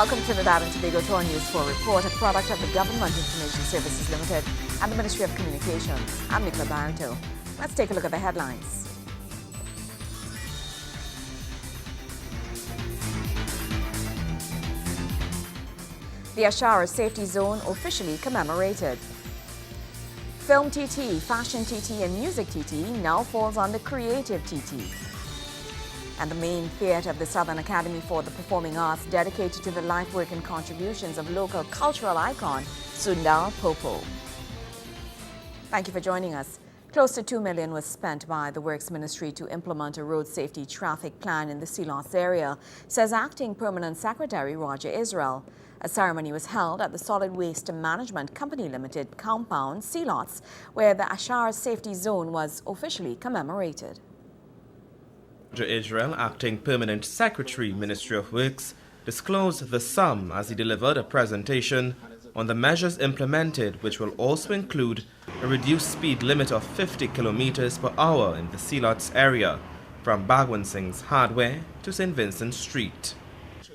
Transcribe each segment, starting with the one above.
Welcome to Trinidad and Tobago to our News 4 report, a product of the Government Information Services Limited and the Ministry of Communications. I'm Nicola Barreto. Let's take a look at the headlines. The Ashara Safety Zone officially commemorated. Film TT, Fashion TT and Music TT now falls under Creative TT. And the main theatre of the Southern Academy for the Performing Arts dedicated to the life, work and contributions of local cultural icon Sundar Popo. Thank you for joining us. Close to $2 million was spent by the Works Ministry to implement a road safety traffic plan in the Sealots area, says Acting Permanent Secretary Roger Israel. A ceremony was held at the Solid Waste Management Company Limited compound, Sealots, where the Ashara Safety Zone was officially commemorated. Roger Israel, Acting Permanent Secretary, Ministry of Works, disclosed the sum as he delivered a presentation on the measures implemented, which will also include a reduced speed limit of 50 kilometers per hour in the Sealots area, from Bagwan Singh's Hardware to St. Vincent Street.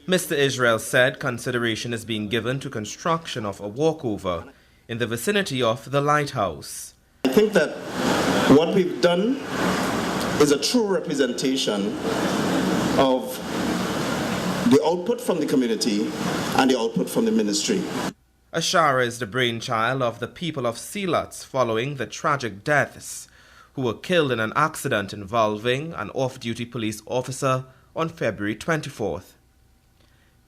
Mr. Israel said consideration is being given to construction of a walkover in the vicinity of the lighthouse. I think that what we've done is a true representation of the output from the community and the output from the ministry. Ashara is the brainchild of the people of Sealots following the tragic deaths who were killed in an accident involving an off-duty police officer on February 24th.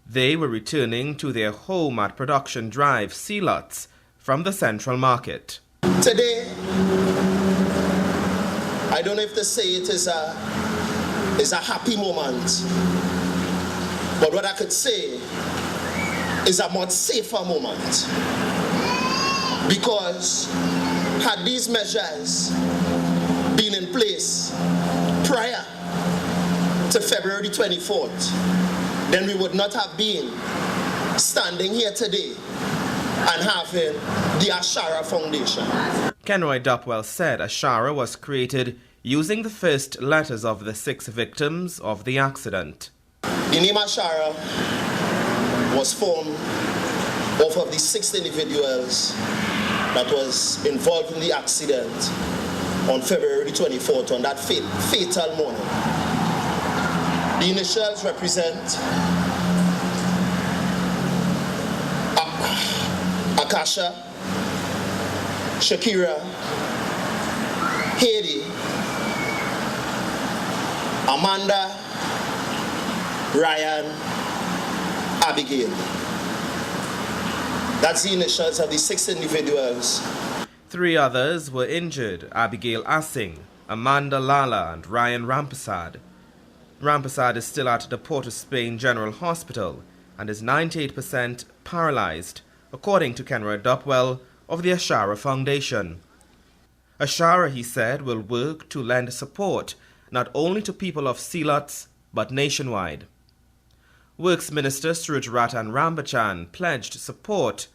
They were returning to their home at Production Drive, Sealots, from the Central Market. Today, I don't know if to say it is a happy moment, but what I could say is a much safer moment, because had these measures been in place prior to February 24th, then we would not have been standing here today and having the Ashara Foundation. Kenroy Dupwell said Ashara was created using the first letters of the 6 victims of the accident. The name Ashara was formed off of the 6 individuals that was involved in the accident on February 24th, on that fatal morning. The initials represent Akasha, Shakira, Haiti, Amanda, Ryan, Abigail. That's the initials of the 6 individuals. 3 others were injured: Abigail Assing, Amanda Lala and Ryan Rampasad. Rampasad is still at the Port of Spain General Hospital and is 98% paralyzed, according to Kenroy Dupwell of the Ashara Foundation. Ashara, he said, will work to lend support not only to people of Sealots but nationwide. Works Minister Surajratan Rambachan pledged support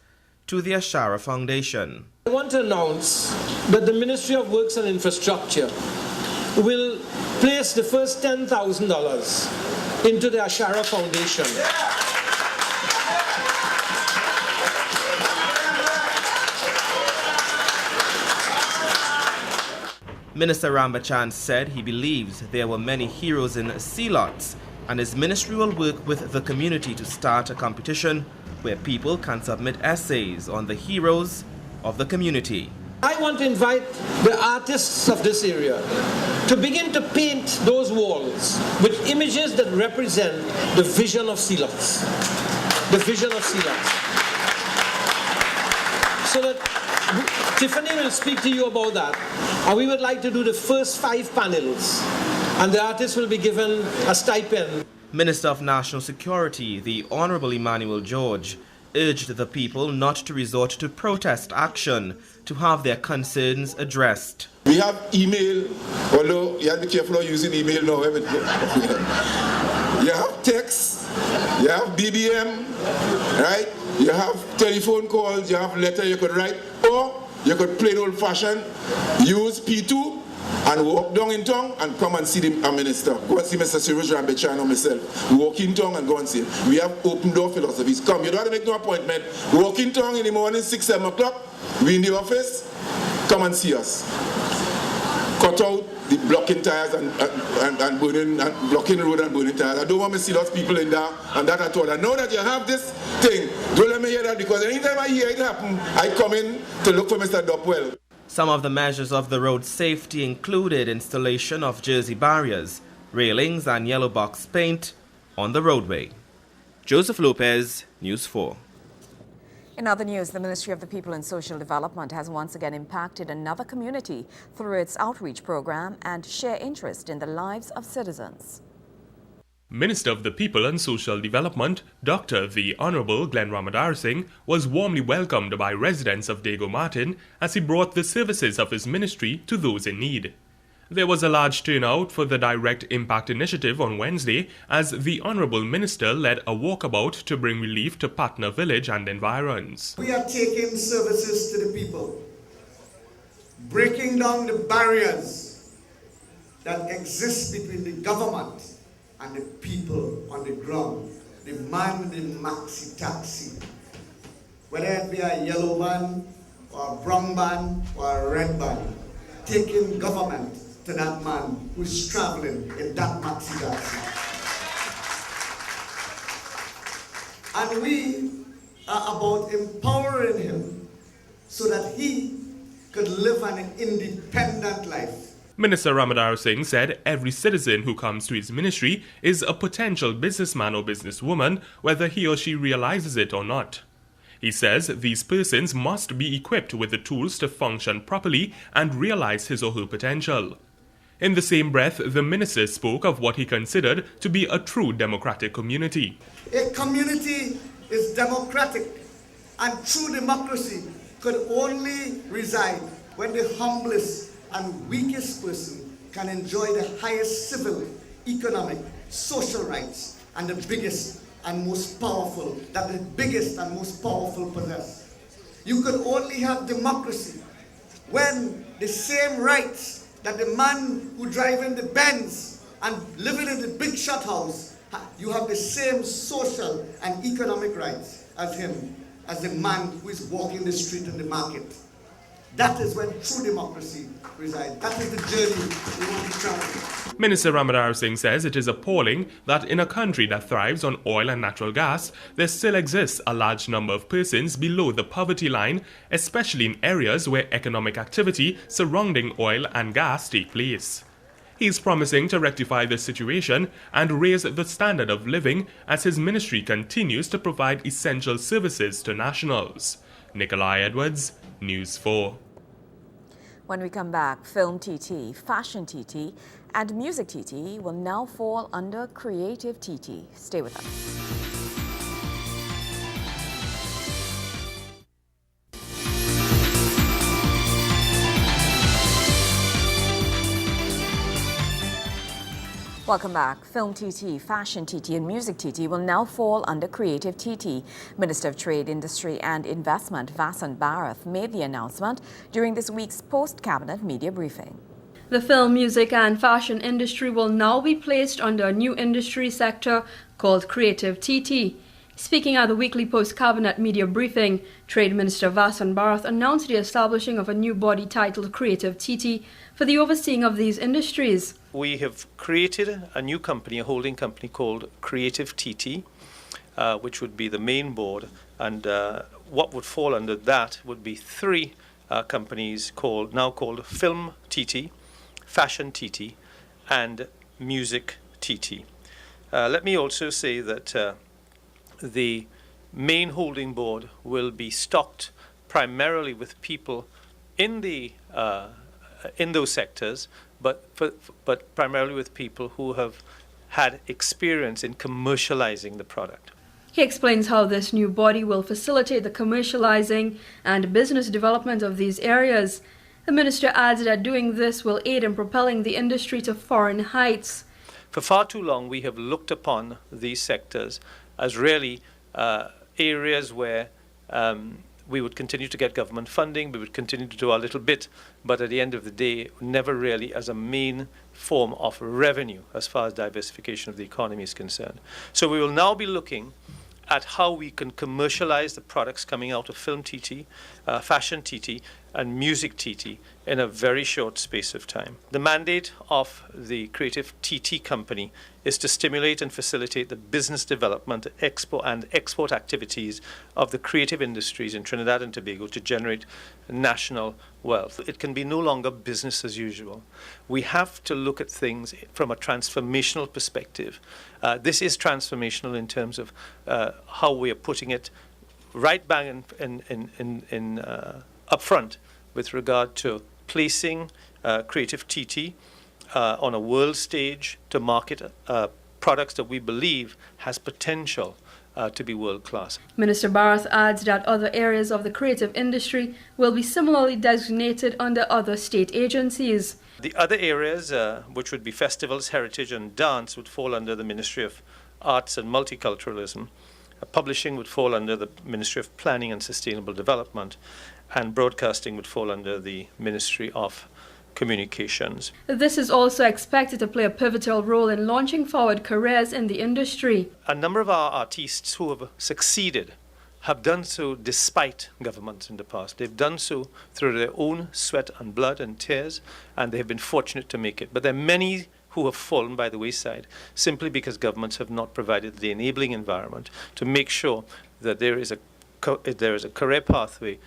to the Ashara Foundation. I want to announce that the Ministry of Works and Infrastructure will place the first $10,000 into the Ashara Foundation. Minister Rambachan said he believes there were many heroes in Sealots, and his ministry will work with the community to start a competition where people can submit essays on the heroes of the community. I want to invite the artists of this area to begin to paint those walls with images that represent the vision of Sealots. The vision of Sealots. So that Tiffany will speak to you about that. And we would like to do the first 5 panels. And the artists will be given a stipend. Minister of National Security, the Honorable Emmanuel George, urged the people not to resort to protest action to have their concerns addressed. We have email, although you have to be careful of using email now. You have text, you have BBM, right? You have telephone calls, you have letter you could write, or you could plain old fashioned use P2 and walk down in town and come and see the minister. Go and see Mr. Sirius Rambechan or myself. We walk in town and go and see him. We have open door philosophies. Come, you don't have to make no appointment. We walk in town in the morning, 6, 7 o'clock. We in the office. Come and see us. Cut out the blocking tires and burning, and blocking the road and burning tires. I don't want to see lots of people in there and that at all. I know that you have this thing. Don't let me hear that, because anytime I hear it happen, I come in to look for Mr. Dopwell. Some of the measures of the road safety included installation of jersey barriers, railings and yellow box paint on the roadway. Joseph Lopez, News 4. In other news, the Ministry of the People and Social Development has once again impacted another community through its outreach program and share interest in the lives of citizens. Minister of the People and Social Development, Dr. the Honourable Glenn Ramadar Singh, was warmly welcomed by residents of Dago Martin as he brought the services of his ministry to those in need. There was a large turnout for the Direct Impact Initiative on Wednesday as the Honourable Minister led a walkabout to bring relief to Patna Village and environs. We are taking services to the people, breaking down the barriers that exist between the government and the people on the ground, the man with the maxi taxi, whether it be a yellow van or a brown van or a red van, taking government to that man who is traveling in that maxi taxi. And we are about empowering him so that he could live an independent life. Minister Ramadar Singh said every citizen who comes to his ministry is a potential businessman or businesswoman, whether he or she realizes it or not. He says these persons must be equipped with the tools to function properly and realize his or her potential. In the same breath, the minister spoke of what he considered to be a true democratic community. A community is democratic, and true democracy could only reside when the humblest and weakest person can enjoy the highest civil, economic, social rights, and the biggest and most powerful, that the biggest and most powerful possess. You could only have democracy when the same rights that the man who driving the Benz and living in the big shot house, you have the same social and economic rights as him, as the man who is walking the street in the market. That is when true democracy resides. That is the journey we want to travel. Minister Ramadar Singh says it is appalling that in a country that thrives on oil and natural gas, there still exists a large number of persons below the poverty line, especially in areas where economic activity surrounding oil and gas take place. He is promising to rectify this situation and raise the standard of living as his ministry continues to provide essential services to nationals. Nikolai Edwards, News 4. When we come back, Film TT, Fashion TT, and Music TT will now fall under Creative TT. Stay with us. Welcome back. Film TT, Fashion TT and Music TT will now fall under Creative TT. Minister of Trade, Industry and Investment Vasant Bharath made the announcement during this week's post-cabinet media briefing. The film, music and fashion industry will now be placed under a new industry sector called Creative TT. Speaking at the weekly post-cabinet media briefing, Trade Minister Vasant Bharath announced the establishing of a new body titled Creative TT for the overseeing of these industries. We have created a new company, a holding company called Creative TT, which would be the main board, and what would fall under that would be three companies now called Film TT, Fashion TT, and Music TT. Let me also say that the main holding board will be stocked primarily with people in those sectors, but primarily with people who have had experience in commercializing the product. He explains how this new body will facilitate the commercializing and business development of these areas. The minister adds that doing this will aid in propelling the industry to foreign heights. For far too long, we have looked upon these sectors as really areas where we would continue to get government funding, we would continue to do our little bit, but at the end of the day, never really as a main form of revenue as far as diversification of the economy is concerned. So we will now be looking at how we can commercialize the products coming out of film TT, fashion TT, and music TT in a very short space of time. The mandate of the Creative TT company is to stimulate and facilitate the business development, export activities of the creative industries in Trinidad and Tobago to generate national wealth. It can be no longer business as usual. We have to look at things from a transformational perspective. This is transformational in terms of how we are putting it right bang in up front with regard to placing Creative TT on a world stage to market products that we believe has potential to be world-class. Minister Barth adds that other areas of the creative industry will be similarly designated under other state agencies. The other areas, which would be festivals, heritage and dance, would fall under the Ministry of Arts and Multiculturalism. Publishing would fall under the Ministry of Planning and Sustainable Development, and broadcasting would fall under the Ministry of Communications. This is also expected to play a pivotal role in launching forward careers in the industry. A number of our artists who have succeeded have done so despite governments in the past. They've done so through their own sweat and blood and tears, and they have been fortunate to make it. But there are many who have fallen by the wayside simply because governments have not provided the enabling environment to make sure that there is a career pathway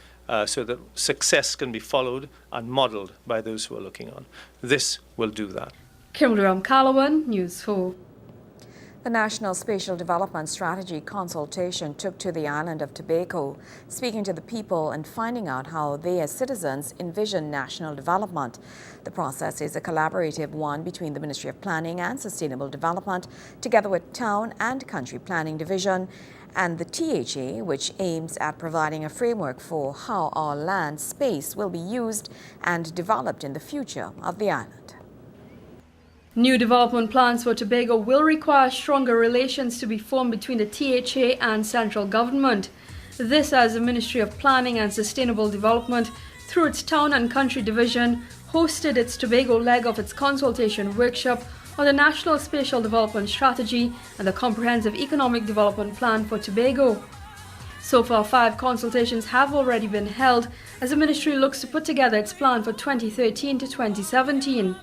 so that success can be followed and modelled by those who are looking on. This will do that. Kimberly Ramkalawan, News 4. The National Spatial Development Strategy consultation took to the island of Tobago, speaking to the people and finding out how they as citizens envision national development. The process is a collaborative one between the Ministry of Planning and Sustainable Development, together with Town and Country Planning Division, and the THA, which aims at providing a framework for how our land space will be used and developed in the future of the island. New development plans for Tobago will require stronger relations to be formed between the THA and central government. This as the Ministry of Planning and Sustainable Development, through its Town and Country Division, hosted its Tobago leg of its consultation workshop on the National Spatial Development Strategy and the Comprehensive Economic Development Plan for Tobago. So far, 5 consultations have already been held as the ministry looks to put together its plan for 2013 to 2017.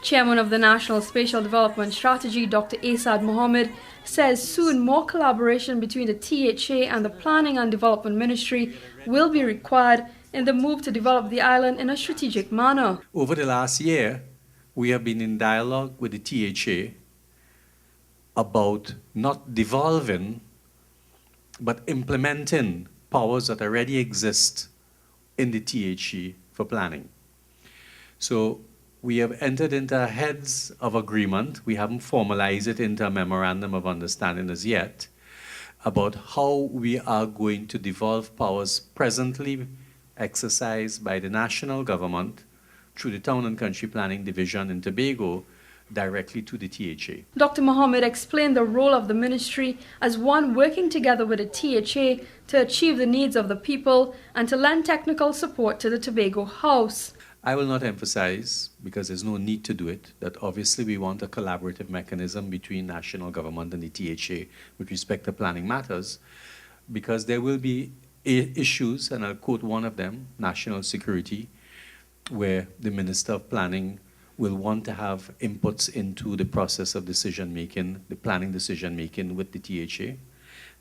Chairman of the National Spatial Development Strategy, Dr. Asad Mohammed, says soon more collaboration between the THA and the Planning and Development Ministry will be required in the move to develop the island in a strategic manner. Over the last year, we have been in dialogue with the THA about not devolving, but implementing powers that already exist in the THA for planning. So we have entered into heads of agreement. We haven't formalized it into a memorandum of understanding as yet about how we are going to devolve powers presently exercised by the national government through the Town and Country Planning Division in Tobago directly to the THA. Dr. Mohammed explained the role of the ministry as one working together with the THA to achieve the needs of the people and to lend technical support to the Tobago House. I will not emphasize, because there's no need to do it, that obviously we want a collaborative mechanism between national government and the THA with respect to planning matters, because there will be issues, and I'll quote one of them, national security, where the Minister of Planning will want to have inputs into the process of decision-making, the planning decision-making with the THA.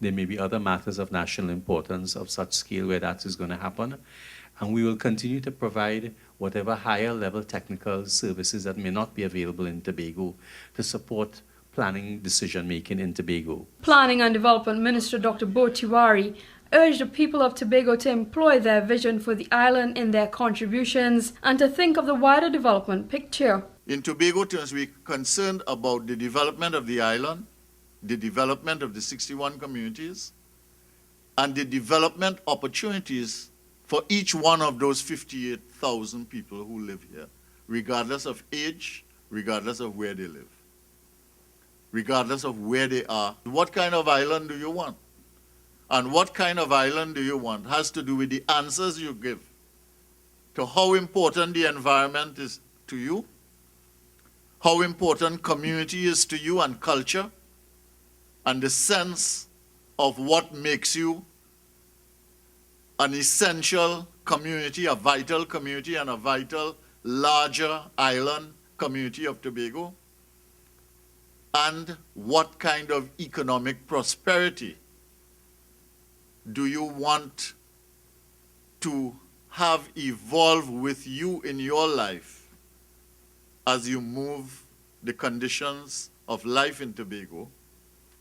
There may be other matters of national importance of such scale where that is going to happen. And we will continue to provide whatever higher level technical services that may not be available in Tobago to support planning decision-making in Tobago. Planning and Development Minister Dr. Bo Tiwari urged the people of Tobago to employ their vision for the island in their contributions and to think of the wider development picture. In Tobago terms, we're concerned about the development of the island, the development of the 61 communities, and the development opportunities for each one of those 58,000 people who live here, regardless of age, regardless of where they live, regardless of where they are. What kind of island do you want? and what kind of island do you want has to do with the answers you give to how important the environment is to you, how important community is to you and culture, and the sense of what makes you an essential community, a vital community, and a vital larger island community of Tobago, and what kind of economic prosperity do you want to have evolve with you in your life as you move the conditions of life in Tobago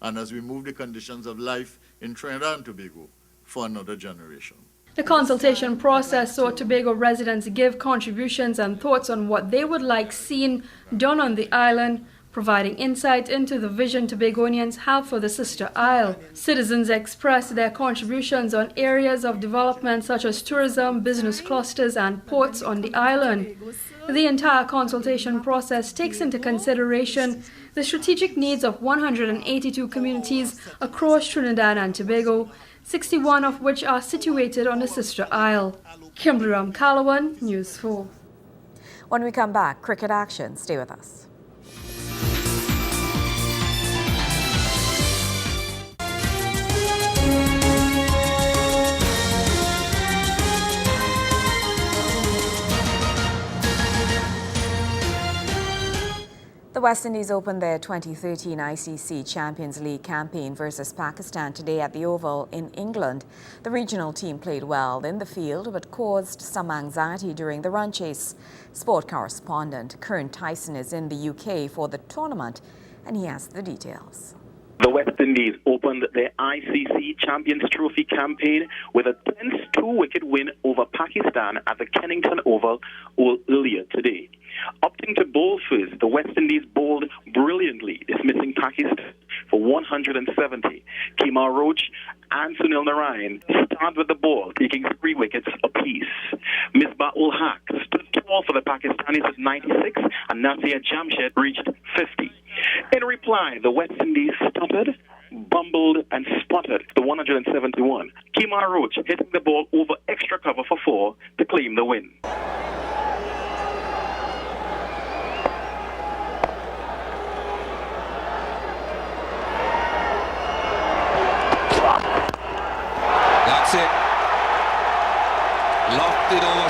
and as we move the conditions of life in Trinidad and Tobago for another generation. The consultation process saw Tobago residents give contributions and thoughts on what they would like seen done on the island, providing insight into the vision Tobagonians have for the sister isle. Citizens expressed their contributions on areas of development such as tourism, business clusters and ports on the island. The entire consultation process takes into consideration the strategic needs of 182 communities across Trinidad and Tobago, 61 of which are situated on the sister isle. Kimberly Ram-Calawan, News 4. When we come back, cricket action. Stay with us. The West Indies opened their 2013 ICC Champions League campaign versus Pakistan today at the Oval in England. The regional team played well in the field but caused some anxiety during the run chase. Sport correspondent Kern Tyson is in the UK for the tournament and he has the details. The West Indies opened their ICC Champions Trophy campaign with a tense 2-wicket win over Pakistan at the Kennington Oval earlier today. Opting to bowl first, the West Indies bowled brilliantly, dismissing Pakistan for 170. Kemar Roach and Sunil Narayan started with the ball, taking 3 wickets apiece. Misbah-ul Haq stood tall for the Pakistanis with 96, and Nasir Jamshed reached 50. In reply, the West Indies stuttered, bumbled and spotted the 171. Kemar Roach hitting the ball over extra cover for 4 to claim the win. That's it. Locked it over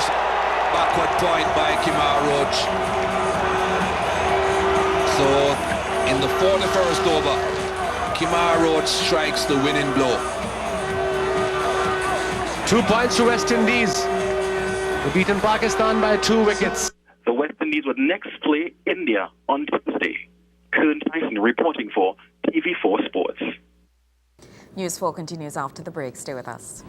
backward point by Kemar Roach. So in the 41st over, Kemar Roach strikes the winning blow. 2 points to West Indies. They've beaten Pakistan by 2 wickets. The West Indies would next play India on Tuesday. Kern Tyson reporting for TV4 Sports. News 4 continues after the break. Stay with us.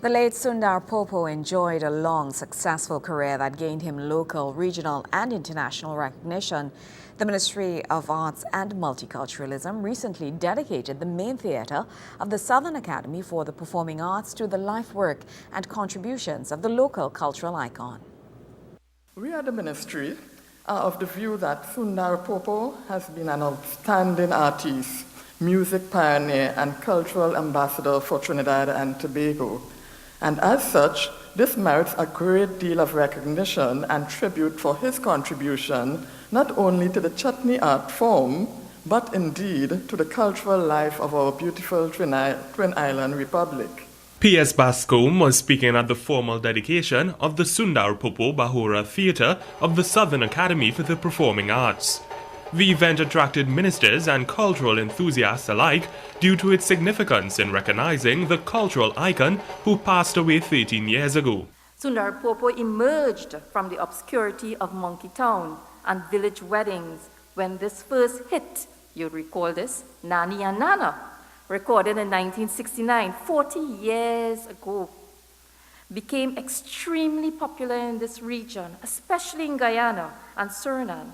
The late Sundar Popo enjoyed a long, successful career that gained him local, regional and international recognition. The Ministry of Arts and Multiculturalism recently dedicated the main theatre of the Southern Academy for the Performing Arts to the life work and contributions of the local cultural icon. We at the Ministry are of the view that Sundar Popo has been an outstanding artist, music pioneer and cultural ambassador for Trinidad and Tobago. And as such, this merits a great deal of recognition and tribute for his contribution not only to the chutney art form, but indeed to the cultural life of our beautiful Twin Island Republic. P.S. Bascombe was speaking at the formal dedication of the Sundar Popo Bahura Theatre of the Southern Academy for the Performing Arts. The event attracted ministers and cultural enthusiasts alike due to its significance in recognizing the cultural icon who passed away 13 years ago. Sundar Popo emerged from the obscurity of Monkey Town and village weddings when this first hit, you'll recall this, Nani and Nana, recorded in 1969, 40 years ago, became extremely popular in this region, especially in Guyana and Suriname,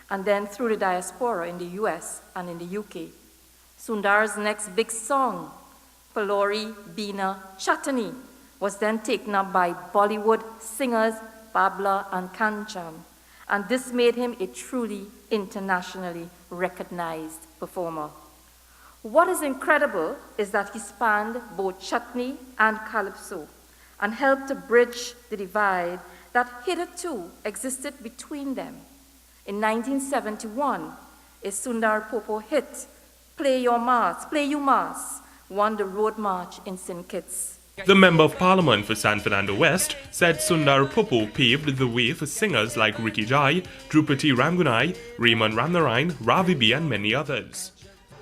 and then through the diaspora in the US and in the UK. Sundar's next big song, Palori Bina Chatani, was then taken up by Bollywood singers Babla and Kancham, and this made him a truly internationally recognized performer. What is incredible is that he spanned both chutney and calypso and helped to bridge the divide that hitherto existed between them. In 1971, a Sundar Popo hit, Play You Mass, won the Road March in St. Kitts. The Member of Parliament for San Fernando West said Sundar Popo paved the way for singers like Ricky Jai, Drupati Ramgunai, Raymond Ramnarayan, Ravi B and many others.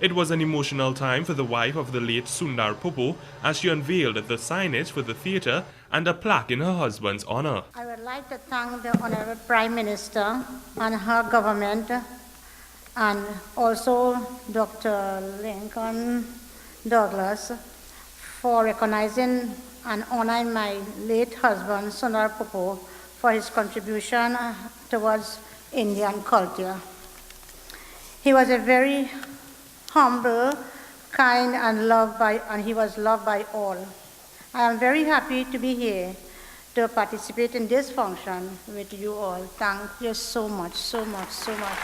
It was an emotional time for the wife of the late Sundar Popo as she unveiled the signage for the theatre and a plaque in her husband's honour. I would like to thank the Honourable Prime Minister and her government, and also Dr. Lincoln Douglas, for recognizing and honoring my late husband, Sundar Popo, for his contribution towards Indian culture. He was a very humble, kind, and he was loved by all. I am very happy to be here to participate in this function with you all. Thank you so much, so much, so much.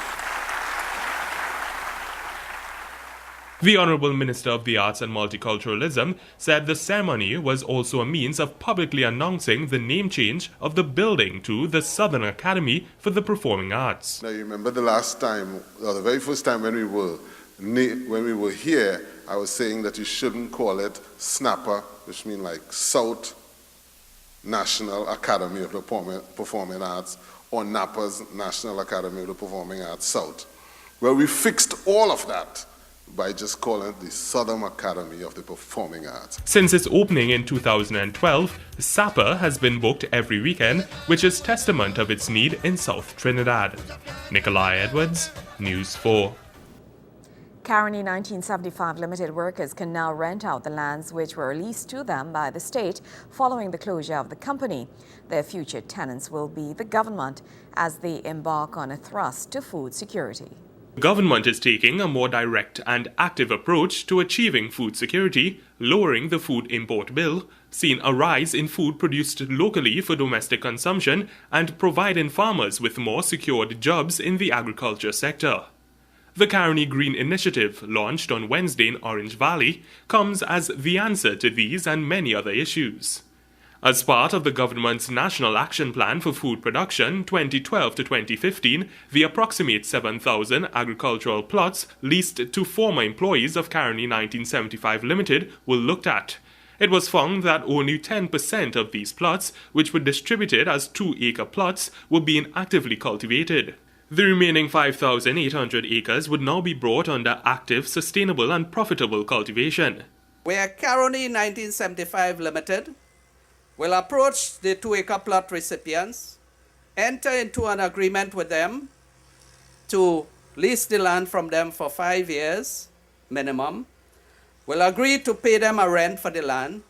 The Honourable Minister of the Arts and Multiculturalism said the ceremony was also a means of publicly announcing the name change of the building to the Southern Academy for the Performing Arts. Now you remember the last time, or the very first time when we were here, I was saying that you shouldn't call it SNAPA, which means like South National Academy of the Performing Arts, or NAPA's National Academy of the Performing Arts South. Well, we fixed all of that by just calling it the Southern Academy of the Performing Arts. Since its opening in 2012, SAPA has been booked every weekend, which is testament of its need in South Trinidad. Nikolai Edwards, News 4. Caroni 1975 Limited workers can now rent out the lands which were leased to them by the state following the closure of the company. Their future tenants will be the government as they embark on a thrust to food security. The government is taking a more direct and active approach to achieving food security, lowering the food import bill, seeing a rise in food produced locally for domestic consumption, and providing farmers with more secured jobs in the agriculture sector. The Caroni Green Initiative, launched on Wednesday in Orange Valley, comes as the answer to these and many other issues. As part of the government's National Action Plan for Food Production 2012 to 2015, the approximate 7,000 agricultural plots leased to former employees of Caroni 1975 Limited were looked at. It was found that only 10% of these plots, which were distributed as 2-acre plots, were being actively cultivated. The remaining 5,800 acres would now be brought under active, sustainable and profitable cultivation. Where Caroni 1975 Limited will approach the 2-acre plot recipients, enter into an agreement with them to lease the land from them for 5 years minimum, will agree to pay them a rent for the land,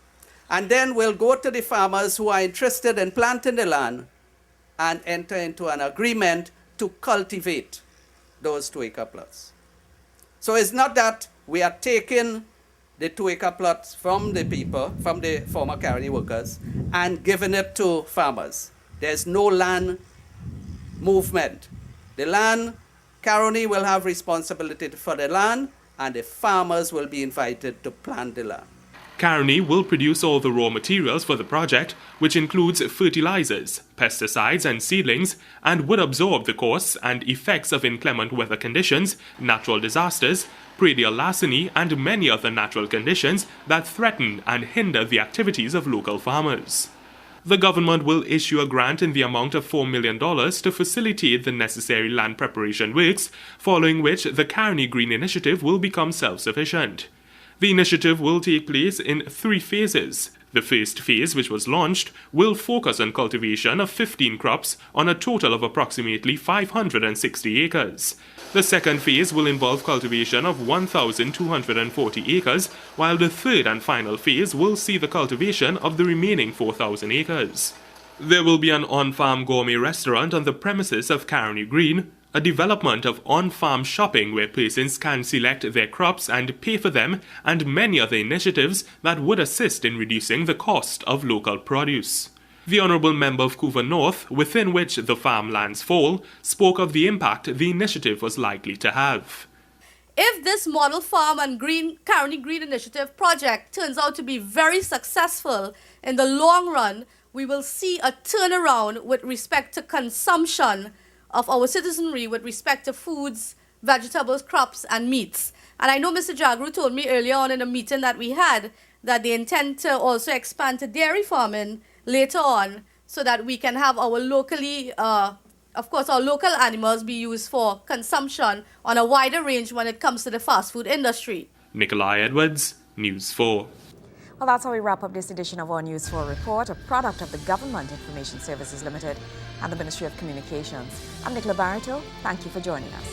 and then will go to the farmers who are interested in planting the land and enter into an agreement to cultivate those 2-acre plots. So it's not that we are taking the 2-acre plots from the people, from the former Caroni workers, and giving it to farmers. There's no land movement. The land, Caroni will have responsibility for the land, and the farmers will be invited to plant the land. Caroni will produce all the raw materials for the project, which includes fertilizers, pesticides and seedlings, and would absorb the costs and effects of inclement weather conditions, natural disasters, predial larceny, and many other natural conditions that threaten and hinder the activities of local farmers. The government will issue a grant in the amount of $4 million to facilitate the necessary land preparation works, following which the Caroni Green Initiative will become self-sufficient. The initiative will take place in 3 phases. The first phase, which was launched, will focus on cultivation of 15 crops on a total of approximately 560 acres. The second phase will involve cultivation of 1,240 acres, while the third and final phase will see the cultivation of the remaining 4,000 acres. There will be an on-farm gourmet restaurant on the premises of Caroni Green, a development of on-farm shopping where persons can select their crops and pay for them, and many other initiatives that would assist in reducing the cost of local produce. The Honourable Member of Couva North, within which the farmlands fall, spoke of the impact the initiative was likely to have. If this model farm and currently green initiative project turns out to be very successful in the long run, we will see a turnaround with respect to consumption of our citizenry with respect to foods, vegetables, crops, and meats. And I know Mr. Jagru told me earlier on in a meeting that we had that they intend to also expand to dairy farming later on so that we can have our locally, of course, our local animals be used for consumption on a wider range when it comes to the fast food industry. Nikolai Edwards, News 4. Well, that's how we wrap up this edition of our News 4 report, a product of the Government Information Services Limited and the Ministry of Communications. I'm Nicola Barreto. Thank you for joining us.